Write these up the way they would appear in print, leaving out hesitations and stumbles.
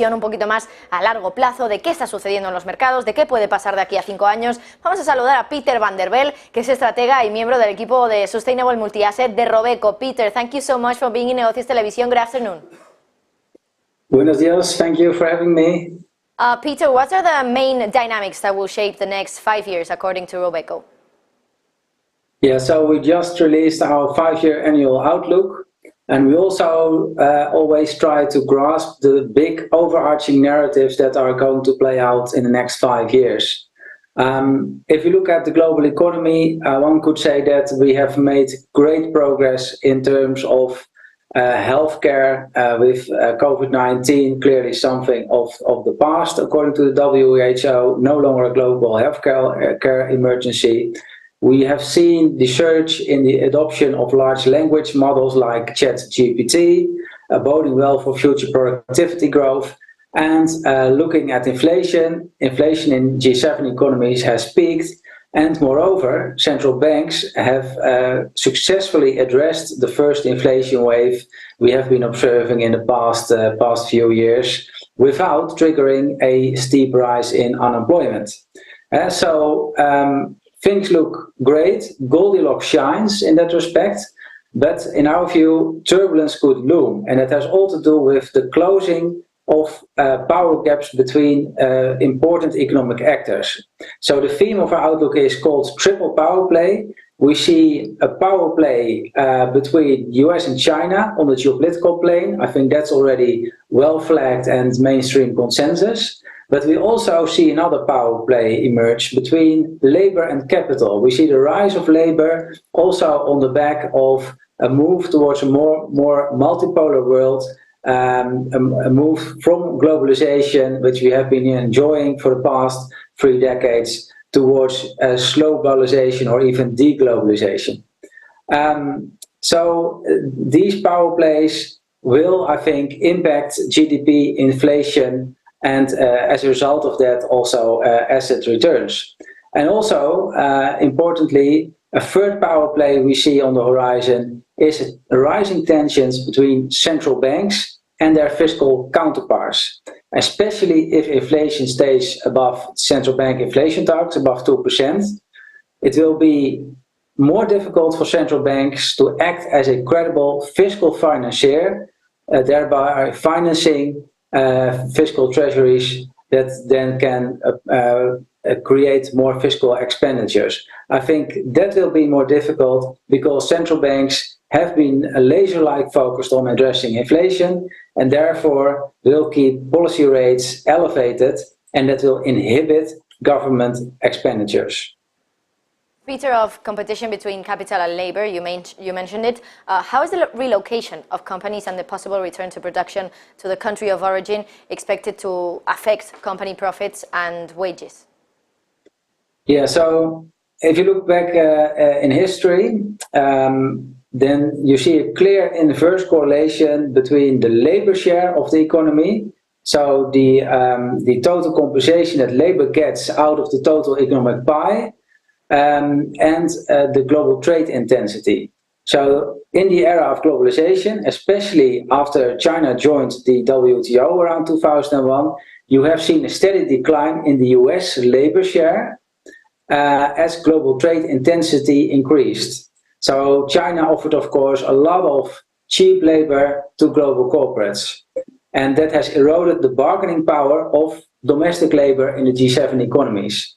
un poquito más a largo plazo de qué está sucediendo en los mercados, de qué puede pasar de aquí a 5 años. Vamos a saludar a Peter Van der Welle, que es estratega y miembro del equipo de Sustainable Multi-Asset de Robeco. Peter, thank you so much for being in Negocios Televisión. Good afternoon. Buenos días. Thank you for having me. Peter, what are the main dynamics that will shape the next 5 years according to Robeco? Yeah, so we just released our 5-year annual outlook. And we also always try to grasp the big overarching narratives that are going to play out in the next 5 years. If you look at the global economy, one could say that we have made great progress in terms of healthcare, with COVID-19 clearly something of the past, according to the WHO, no longer a global healthcare emergency. We have seen the surge in the adoption of large language models like ChatGPT, boding well for future productivity growth. And looking at inflation in G7 economies has peaked. And moreover, central banks have successfully addressed the first inflation wave we have been observing in the past few years without triggering a steep rise in unemployment. Things look great, Goldilocks shines in that respect, but in our view, turbulence could loom, and it has all to do with the closing of power gaps between important economic actors. So the theme of our outlook is called triple power play. We see a power play between US and China on the geopolitical plane. I think that's already well flagged and mainstream consensus. But we also see another power play emerge between labor and capital. We see the rise of labor also on the back of a move towards a more multipolar world, a move from globalization, which we have been enjoying for the past 3 decades, towards slow globalization or even deglobalization. So these power plays will, I think, impact GDP, inflation, and as a result of that also asset returns. And also, importantly, a third power play we see on the horizon is rising tensions between central banks and their fiscal counterparts, especially if inflation stays above central bank inflation targets, above 2%. It will be more difficult for central banks to act as a credible fiscal financier, thereby financing fiscal treasuries that then can create more fiscal expenditures. I think that will be more difficult because central banks have been laser-like focused on addressing inflation and therefore will keep policy rates elevated, and that will inhibit government expenditures. Peter, of competition between capital and labor, you mentioned it. How is the relocation of companies and the possible return to production to the country of origin expected to affect company profits and wages? Yeah, so if you look back in history, then you see a clear inverse correlation between the labor share of the economy, so the total compensation that labor gets out of the total economic pie, and the global trade intensity. So in the era of globalization, especially after China joined the WTO around 2001, you have seen a steady decline in the US labor share as global trade intensity increased. So China offered, of course, a lot of cheap labor to global corporates, and that has eroded the bargaining power of domestic labor in the G7 economies.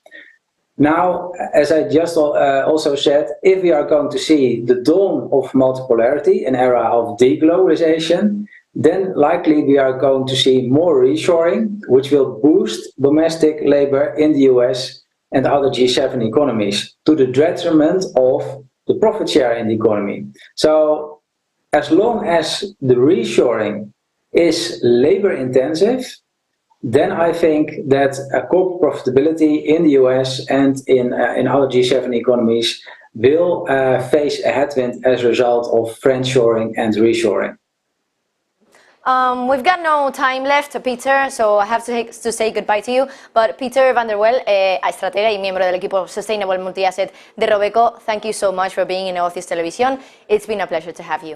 Now, as I just also said, if we are going to see the dawn of multipolarity, an era of deglobalization, then likely we are going to see more reshoring, which will boost domestic labor in the US and other G7 economies to the detriment of the profit share in the economy. So as long as the reshoring is labor intensive, then I think that corporate profitability in the US and in other G7 economies will face a headwind as a result of friendshoring and reshoring. We've got no time left, Peter, so I have to say goodbye to you. But Peter Van der Welle, estratega y miembro del equipo Sustainable Multi-Asset de Robeco, thank you so much for being in Negocios Televisión. It's been a pleasure to have you.